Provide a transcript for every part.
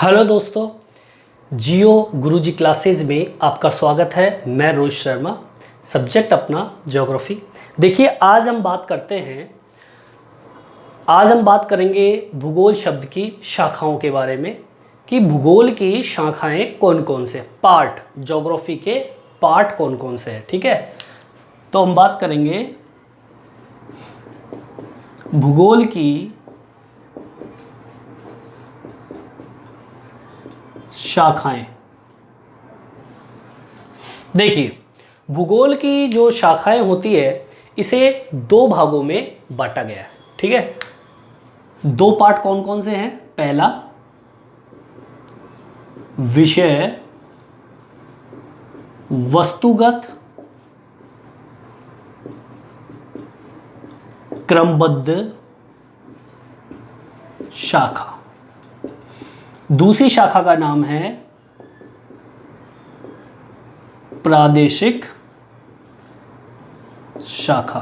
Hello दोस्तों, जियो गुरुजी classes में आपका स्वागत है। मैं रोहित शर्मा, सब्जेक्ट अपना ज्योग्राफी। देखिए आज हम बात करेंगे भूगोल शब्द की शाखाओं के बारे में कि भूगोल की शाखाएं कौन कौन से, पार्ट, ज्योग्राफी के पार्ट कौन कौन से हैं। ठीक है, तो हम बात करेंगे भूगोल की शाखाएं। देखिए भूगोल की जो शाखाएं होती है इसे दो भागों में बांटा गया है। ठीक है, दो पार्ट कौन कौन से हैं? पहला विषय वस्तुगत क्रमबद्ध शाखा, दूसरी शाखा का नाम है प्रादेशिक शाखा।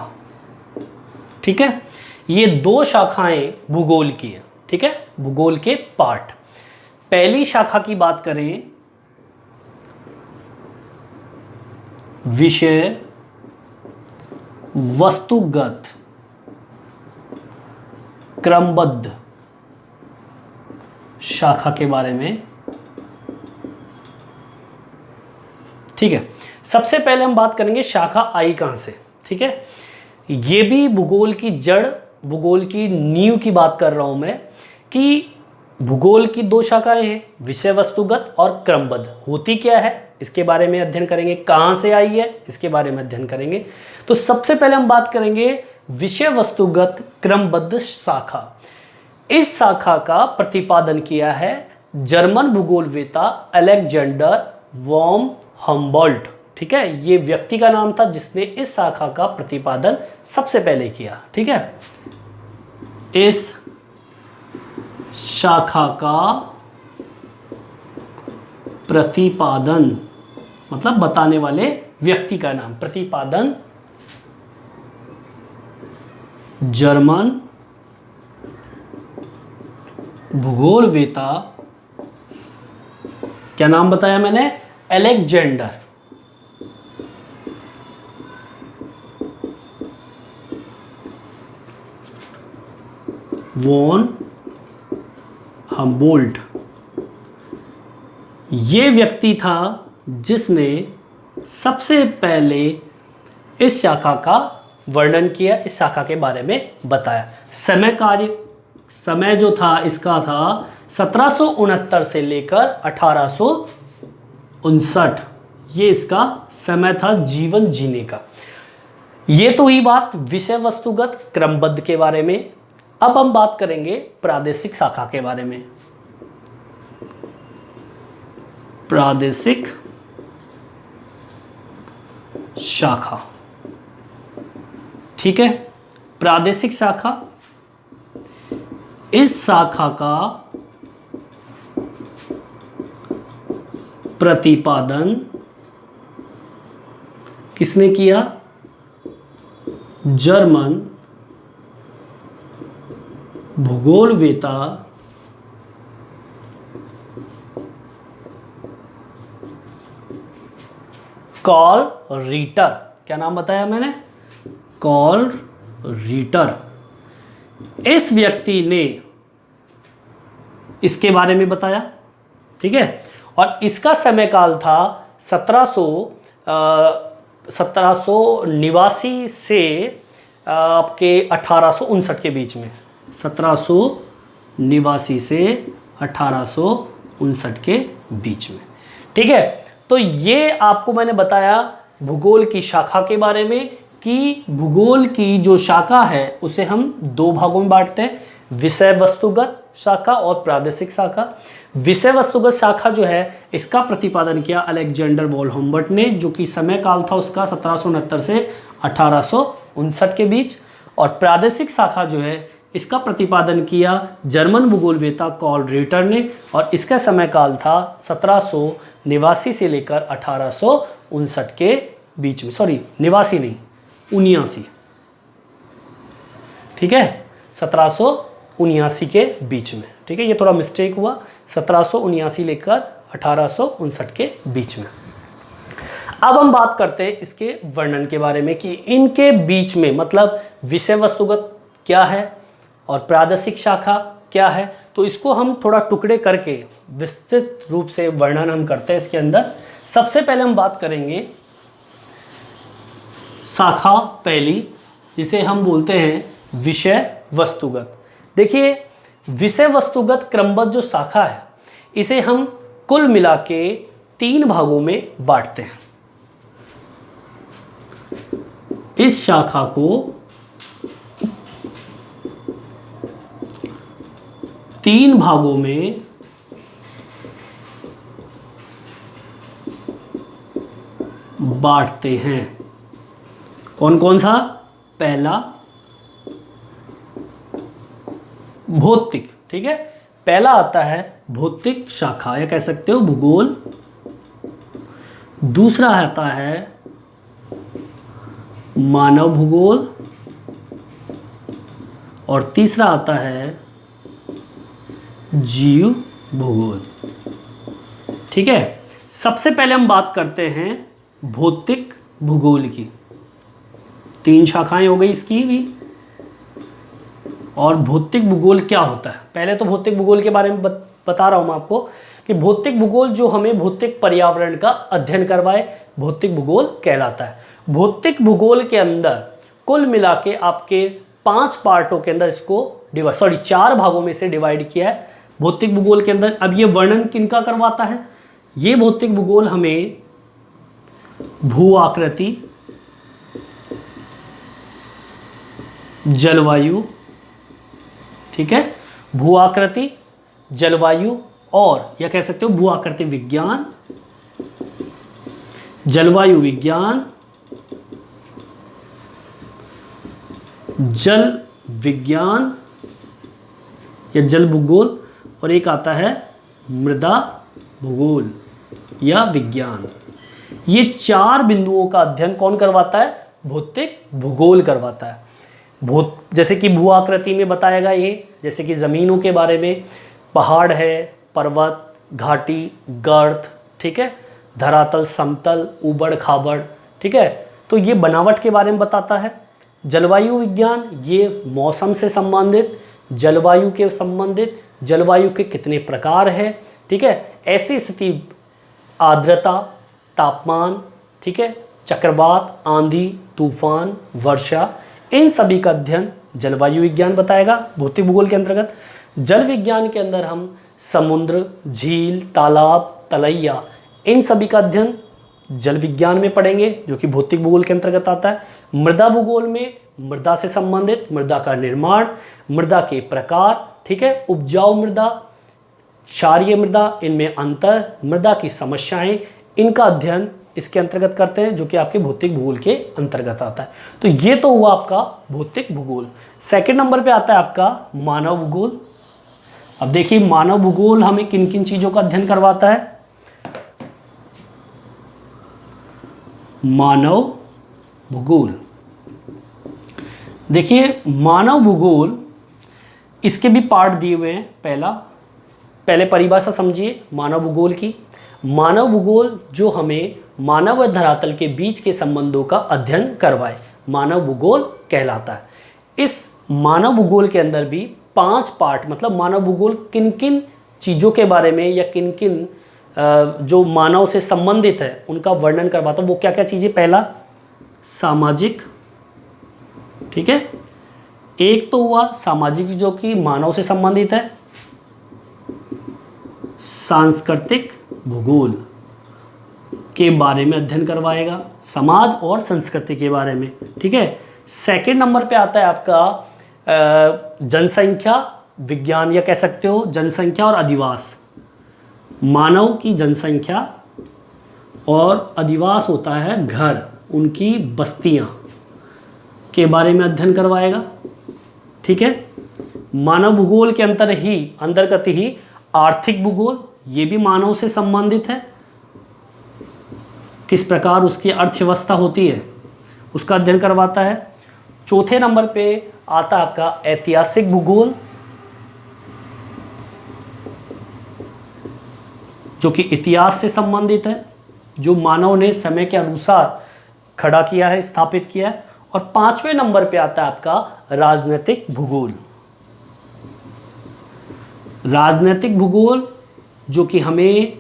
ठीक है, ये दो शाखाएं भूगोल की है। ठीक है, भूगोल के पार्ट। पहली शाखा की बात करें, विषय वस्तुगत क्रमबद्ध शाखा के बारे में। ठीक है, सबसे पहले हम बात करेंगे शाखा आई कहां से। ठीक है, ये भी भूगोल की जड़, भूगोल की नींव की बात कर रहा हूं मैं कि भूगोल की दो शाखाएं हैं, विषय वस्तुगत और क्रमबद्ध। होती क्या है इसके बारे में अध्ययन करेंगे, कहां से आई है इसके बारे में अध्ययन करेंगे। तो सबसे पहले हम बात करेंगे विषय वस्तुगत क्रमबद्ध शाखा। इस शाखा का प्रतिपादन किया है जर्मन भूगोलवेता अलेक्जेंडर वॉन हम्बोल्ट। ठीक है, ये व्यक्ति का नाम था जिसने इस शाखा का प्रतिपादन सबसे पहले किया। ठीक है, इस शाखा का प्रतिपादन मतलब बताने वाले व्यक्ति का नाम, प्रतिपादन जर्मन भूगोलवेता, क्या नाम बताया मैंने? Alexander von Humboldt. ये व्यक्ति था जिसने सबसे पहले इस शाखा का वर्णन किया, इस शाखा के बारे में बताया। समय जो था इसका था 1769 से लेकर 1859, ये इसका समय था जीवन जीने का। ये तो ही बात विषय वस्तुगत क्रमबद्ध के बारे में। अब हम बात करेंगे प्रादेशिक शाखा के बारे में। प्रादेशिक शाखा, ठीक है, प्रादेशिक शाखा, इस शाखा का प्रतिपादन किसने किया? जर्मन भूगोलवेता कार्ल रीटर। क्या नाम बताया मैंने? Karl Ritter. इस व्यक्ति ने इसके बारे में बताया। ठीक है, और इसका समय काल था 1789 से आपके 1859 के बीच में। 1789 से 1859 के बीच में। ठीक है, तो ये आपको मैंने बताया भूगोल की शाखा के बारे में कि भूगोल की जो शाखा है उसे हम दो भागों में बांटते हैं, विषय वस्तुगत शाखा और प्रादेशिक शाखा। विषय वस्तुगत शाखा जो है इसका प्रतिपादन किया अलेक्जेंडर वॉन हम्बोल्ट ने, जो कि समय काल था उसका 1769 से 1859 के बीच। और प्रादेशिक शाखा जो है इसका प्रतिपादन किया जर्मन भूगोलवेता कार्ल रीटर ने, और इसका समय काल था 1789 से लेकर 1859 के बीच में। सॉरी, 89 नहीं, 79। ठीक है, 1779 के बीच में। ठीक है, ये थोड़ा मिस्टेक हुआ, 1779 लेकर 1859 के बीच में। अब हम बात करते हैं इसके वर्णन के बारे में कि इनके बीच में मतलब विषय वस्तुगत क्या है और प्रादेशिक शाखा क्या है। तो इसको हम थोड़ा टुकड़े करके विस्तृत रूप से वर्णन हम करते हैं इसके अंदर। सबसे पहले हम बात करेंगे शाखा पहली, जिसे हम बोलते हैं विषय वस्तुगत। देखिए, विषय वस्तुगत क्रमबद्ध जो शाखा है इसे हम कुल मिला के 3 भागों में बांटते हैं। इस शाखा को 3 भागों में बांटते हैं। कौन कौन सा? पहला भौतिक, ठीक है, पहला आता है भौतिक शाखा या कह सकते हो भूगोल। दूसरा आता है मानव भूगोल और तीसरा आता है जीव भूगोल। ठीक है, सबसे पहले हम बात करते हैं भौतिक भूगोल की। 3 शाखाएं हो गई इसकी भी। और भौतिक भूगोल क्या होता है? पहले तो भौतिक भूगोल के बारे में बता रहा हूं मैं आपको कि भौतिक भूगोल जो हमें भौतिक पर्यावरण का अध्ययन करवाए, भौतिक भूगोल कहलाता है। भौतिक भूगोल के अंदर कुल मिला के आपके 5 पार्टों के अंदर इसको 4 भागों में से डिवाइड किया है भौतिक भूगोल के अंदर। अब ये वर्णन किनका करवाता है? ये भौतिक भूगोल हमें भू आकृति, जलवायु, ठीक है, भू आकृति, जलवायु और या कह सकते हो भू आकृति विज्ञान, जलवायु विज्ञान, जल विज्ञान या जल भूगोल और एक आता है मृदा भूगोल या विज्ञान। ये 4 बिंदुओं का अध्ययन कौन करवाता है? भौतिक भूगोल करवाता है। जैसे कि भू आकृति में बताएगा ये, जैसे कि ज़मीनों के बारे में, पहाड़ है, पर्वत, घाटी, गर्त, ठीक है, धरातल, समतल, ऊबड़ खाबड़, ठीक है, तो ये बनावट के बारे में बताता है। जलवायु विज्ञान ये मौसम से संबंधित, जलवायु के संबंधित, जलवायु के कितने प्रकार है, ठीक है, ऐसी स्थिति, आर्द्रता, तापमान, ठीक है, चक्रवात, आंधी, तूफान, वर्षा, इन सभी का अध्ययन जलवायु विज्ञान बताएगा भौतिक भूगोल के अंतर्गत। जल विज्ञान के अंदर हम समुद्र, झील, तालाब, तलैया, इन सभी का अध्ययन जल विज्ञान में पढ़ेंगे जो कि भौतिक भूगोल के अंतर्गत आता है। मृदा भूगोल में मृदा से संबंधित, मृदा का निर्माण, मृदा के प्रकार, ठीक है, उपजाऊ मृदा, क्षारीय मृदा, इनमें अंतर, मृदा की समस्याएं, इनका अध्ययन इसके अंतर्गत करते हैं जो कि आपके भौतिक भूगोल के अंतर्गत आता है। तो ये तो हुआ आपका भौतिक भूगोल। सेकंड नंबर पे आता है आपका मानव भूगोल। अब देखिए मानव भूगोल हमें किन किन चीज़ों का अध्ययन करवाता है। मानव भूगोल, देखिए मानव भूगोल इसके भी पार्ट दिए हुए हैं। पहले परिभाषा समझिए मानव भूगोल की। मानव भूगोल जो हमें मानव व धरातल के बीच के संबंधों का अध्ययन करवाए, मानव भूगोल कहलाता है। इस मानव भूगोल के अंदर भी 5 पार्ट, मतलब मानव भूगोल किन किन चीज़ों के बारे में या किन किन जो मानव से संबंधित है उनका वर्णन करवाता है। वो क्या क्या चीज़ें? पहला सामाजिक, ठीक है, एक तो हुआ सामाजिक जो कि मानव से संबंधित है। सांस्कृतिक भूगोल के बारे में अध्ययन करवाएगा, समाज और संस्कृति के बारे में, ठीक है। सेकंड नंबर पे आता है आपका जनसंख्या विज्ञान या कह सकते हो जनसंख्या और अधिवास। मानव की जनसंख्या और अधिवास होता है घर, उनकी बस्तियां के बारे में अध्ययन करवाएगा, ठीक है। मानव भूगोल के अंतर्गत ही आर्थिक भूगोल, ये भी मानव से संबंधित है। किस प्रकार उसकी अर्थव्यवस्था होती है उसका अध्ययन करवाता है। चौथे नंबर पे आता है आपका ऐतिहासिक भूगोल। जो कि इतिहास से संबंधित है, जो मानव ने समय के अनुसार खड़ा किया है, स्थापित किया है। और 5वें नंबर पे आता है आपका राजनीतिक भूगोल। राजनीतिक भूगोल जो कि हमें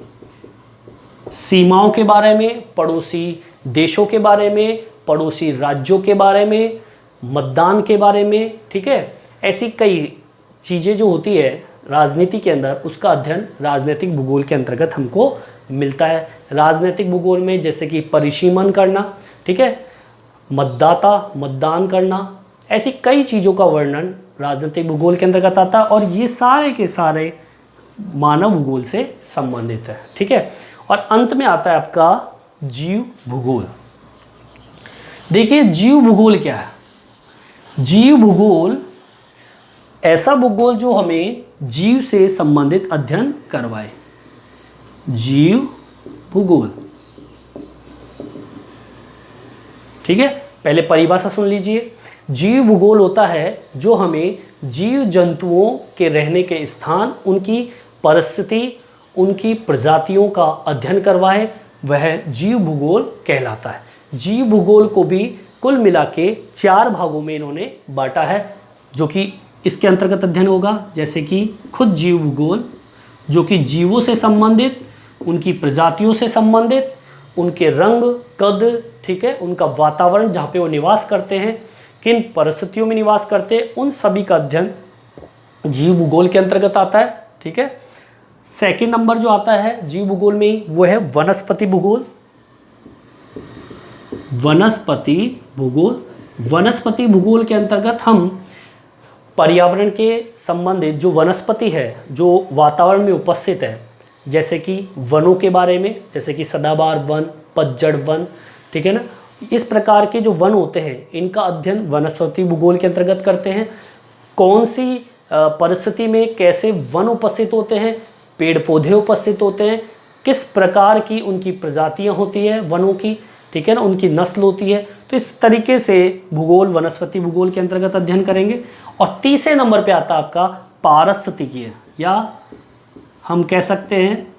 सीमाओं के बारे में, पड़ोसी देशों के बारे में, पड़ोसी राज्यों के बारे में, मतदान के बारे में, ठीक है, ऐसी कई चीज़ें जो होती है राजनीति के अंदर, उसका अध्ययन राजनीतिक भूगोल के अंतर्गत हमको मिलता है। राजनीतिक भूगोल में जैसे कि परिसीमन करना, ठीक है, मतदाता, मतदान करना, ऐसी कई चीज़ों का वर्णन राजनीतिक भूगोल के अंतर्गत आता है। और ये सारे के सारे मानव भूगोल से संबंधित है, ठीक है। और अंत में आता है आपका जीव भूगोल। देखिए जीव भूगोल क्या है? जीव भूगोल ऐसा भूगोल जो हमें जीव से संबंधित अध्ययन करवाए। जीव भूगोल, ठीक है। पहले परिभाषा सुन लीजिए। जीव भूगोल होता है जो हमें जीव जंतुओं के रहने के स्थान, उनकी परिस्थिति, उनकी प्रजातियों का अध्ययन करवाए, वह जीव भूगोल कहलाता है। जीव भूगोल को भी कुल मिला के 4 भागों में इन्होंने बांटा है, जो कि इसके अंतर्गत अध्ययन होगा। जैसे कि खुद जीव भूगोल जो कि जीवों से संबंधित, उनकी प्रजातियों से संबंधित, उनके रंग, कद, ठीक है, उनका वातावरण जहाँ पे वो निवास करते हैं, किन परिस्थितियों में निवास करते हैं, उन सभी का अध्ययन जीव भूगोल के अंतर्गत आता है, ठीक है। सेकंड नंबर जो आता है जीव भूगोल में ही, वो है वनस्पति भूगोल। वनस्पति भूगोल, वनस्पति भूगोल के अंतर्गत हम पर्यावरण के संबंधित जो वनस्पति है, जो वातावरण में उपस्थित है, जैसे कि वनों के बारे में, जैसे कि सदाबहार वन, पतझड़ वन, ठीक है ना, इस प्रकार के जो वन होते हैं इनका अध्ययन वनस्पति भूगोल के अंतर्गत करते हैं। कौन सी परिस्थिति में कैसे वन उपस्थित होते हैं, पेड़ पौधे उपस्थित होते हैं, किस प्रकार की उनकी प्रजातियां होती है वनों की, ठीक है ना, उनकी नस्ल होती है। तो इस तरीके से भूगोल वनस्पति भूगोल के अंतर्गत अध्ययन करेंगे। और तीसरे नंबर पे आता है आपका पारिस्थितिकीय, या हम कह सकते हैं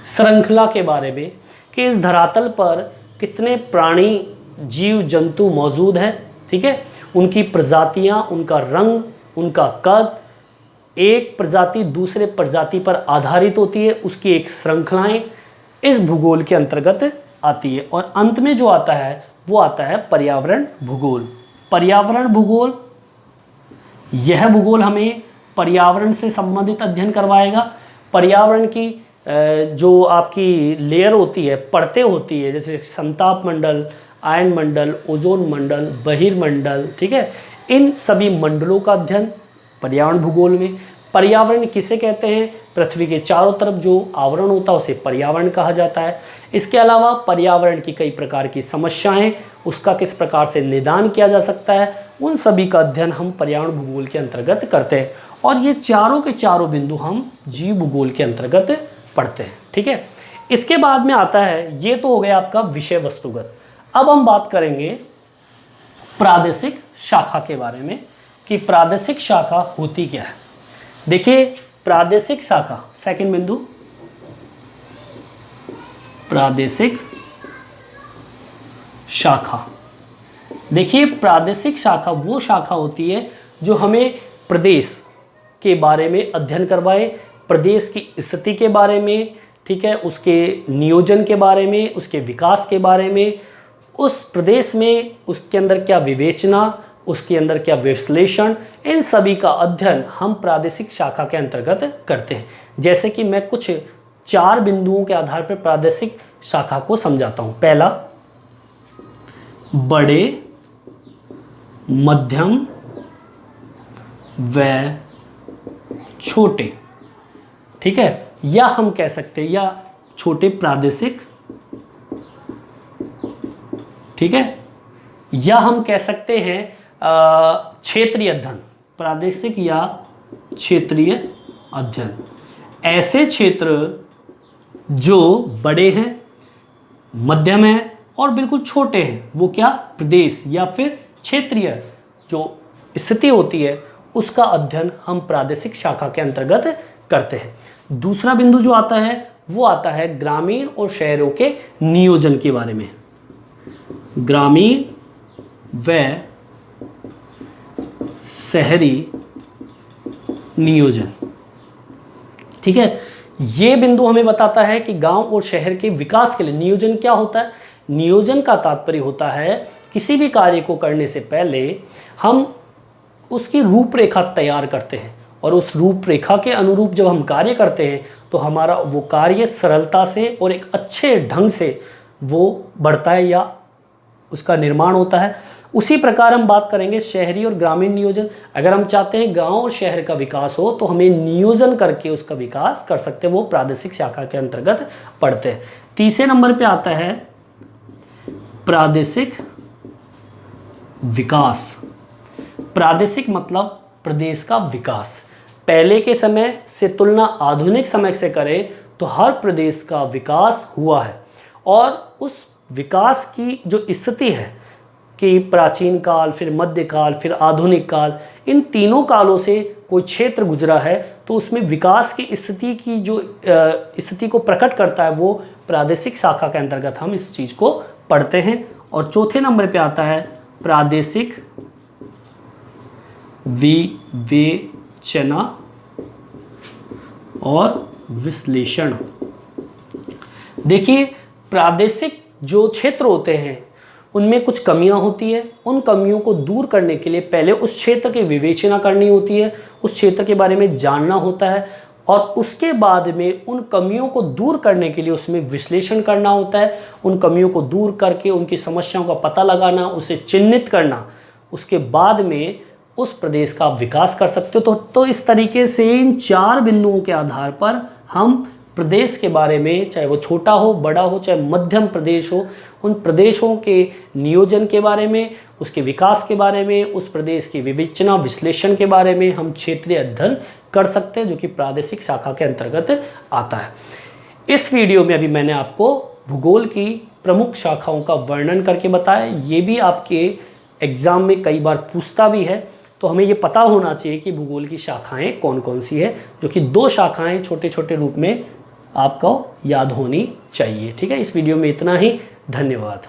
श्रृंखला के बारे में, कि इस धरातल पर कितने प्राणी, जीव जंतु मौजूद हैं, ठीक है, उनकी प्रजातियां, उनका रंग, उनका कद, एक प्रजाति दूसरे प्रजाति पर आधारित होती है, उसकी एक श्रृंखलाएं इस भूगोल के अंतर्गत आती है। और अंत में जो आता है वो आता है पर्यावरण भूगोल। पर्यावरण भूगोल, यह भूगोल हमें पर्यावरण से संबंधित अध्ययन करवाएगा। पर्यावरण की जो आपकी लेयर होती है, परतें होती है, जैसे संताप मंडल, आयन मंडल, ओजोन मंडल, बहिर्मंडल, ठीक है, इन सभी मंडलों का अध्ययन पर्यावरण भूगोल में। पर्यावरण किसे कहते हैं? पृथ्वी के चारों तरफ जो आवरण होता है उसे पर्यावरण कहा जाता है। इसके अलावा पर्यावरण की कई प्रकार की समस्याएं, उसका किस प्रकार से निदान किया जा सकता है, उन सभी का अध्ययन हम पर्यावरण भूगोल के अंतर्गत करते हैं। और ये चारों के चारों बिंदु हम जीव भूगोल के अंतर्गत पढ़ते हैं, ठीक है। इसके बाद में आता है, ये तो हो गया आपका विषय वस्तुगत। अब हम बात करेंगे प्रादेशिक शाखा के बारे में, कि प्रादेशिक शाखा होती क्या है। देखिए प्रादेशिक शाखा, सेकंड बिंदु, प्रादेशिक शाखा। देखिए प्रादेशिक शाखा वो शाखा होती है जो हमें प्रदेश के बारे में अध्ययन करवाए, प्रदेश की स्थिति के बारे में, ठीक है, उसके नियोजन के बारे में, उसके विकास के बारे में, उस प्रदेश में उसके अंदर क्या विवेचना, उसके अंदर क्या विश्लेषण, इन सभी का अध्ययन हम प्रादेशिक शाखा के अंतर्गत करते हैं। जैसे कि मैं कुछ 4 बिंदुओं के आधार पर प्रादेशिक शाखा को समझाता हूँ। पहला, बड़े, मध्यम व छोटे, ठीक है, या हम कह सकते हैं या छोटे प्रादेशिक, ठीक है, या हम कह सकते हैं क्षेत्रीय अध्ययन, प्रादेशिक या क्षेत्रीय अध्ययन। ऐसे क्षेत्र जो बड़े हैं, मध्यम हैं और बिल्कुल छोटे हैं, वो क्या प्रदेश या फिर क्षेत्रीय जो स्थिति होती है उसका अध्ययन हम प्रादेशिक शाखा के अंतर्गत करते हैं। दूसरा बिंदु जो आता है वो आता है ग्रामीण और शहरों के नियोजन के बारे में। ग्रामीण व शहरी नियोजन, ठीक है। ये बिंदु हमें बताता है कि गांव और शहर के विकास के लिए नियोजन क्या होता है। नियोजन का तात्पर्य होता है किसी भी कार्य को करने से पहले हम उसकी रूपरेखा तैयार करते हैं और उस रूपरेखा के अनुरूप जब हम कार्य करते हैं तो हमारा वो कार्य सरलता से और एक अच्छे ढंग से वो बढ़ता है या उसका निर्माण होता है। उसी प्रकार हम बात करेंगे शहरी और ग्रामीण नियोजन। अगर हम चाहते हैं गांव और शहर का विकास हो तो हमें नियोजन करके उसका विकास कर सकते हैं, वो प्रादेशिक शाखा के अंतर्गत पढ़ते हैं। तीसरे नंबर पे आता है प्रादेशिक विकास। प्रादेशिक मतलब प्रदेश का विकास। पहले के समय से तुलना आधुनिक समय से करें तो हर प्रदेश का विकास हुआ है और उस विकास की जो स्थिति है कि प्राचीन काल, फिर मध्यकाल, फिर आधुनिक काल, इन तीनों कालों से कोई क्षेत्र गुजरा है तो उसमें विकास की स्थिति की जो स्थिति को प्रकट करता है वो प्रादेशिक शाखा के अंतर्गत हम इस चीज़ को पढ़ते हैं। और चौथे नंबर पे आता है प्रादेशिक विवेचना और विश्लेषण। देखिए, प्रादेशिक जो क्षेत्र होते हैं उनमें कुछ कमियां होती है। उन कमियों को दूर करने के लिए पहले उस क्षेत्र की विवेचना करनी होती है, उस क्षेत्र के बारे में जानना होता है और उसके बाद में उन कमियों को दूर करने के लिए उसमें विश्लेषण करना होता है। उन कमियों को दूर करके उनकी समस्याओं का पता लगाना, उसे चिन्हित करना, उसके बाद में उस प्रदेश का विकास कर सकते हो। तो इस तरीके से इन 4 बिंदुओं के आधार पर हम प्रदेश के बारे में, चाहे वो छोटा हो, बड़ा हो, चाहे मध्यम प्रदेश हो, उन प्रदेशों के नियोजन के बारे में, उसके विकास के बारे में, उस प्रदेश की विवेचना विश्लेषण के बारे में हम क्षेत्रीय अध्ययन कर सकते हैं, जो कि प्रादेशिक शाखा के अंतर्गत आता है। इस वीडियो में अभी मैंने आपको भूगोल की प्रमुख शाखाओं का वर्णन करके बताया। ये भी आपके एग्जाम में कई बार पूछता भी है, तो हमें ये पता होना चाहिए कि भूगोल की शाखाएं कौन कौन सी है, जो कि 2 शाखाएं छोटे छोटे रूप में आपको याद होनी चाहिए। ठीक है, इस वीडियो में इतना ही। धन्यवाद।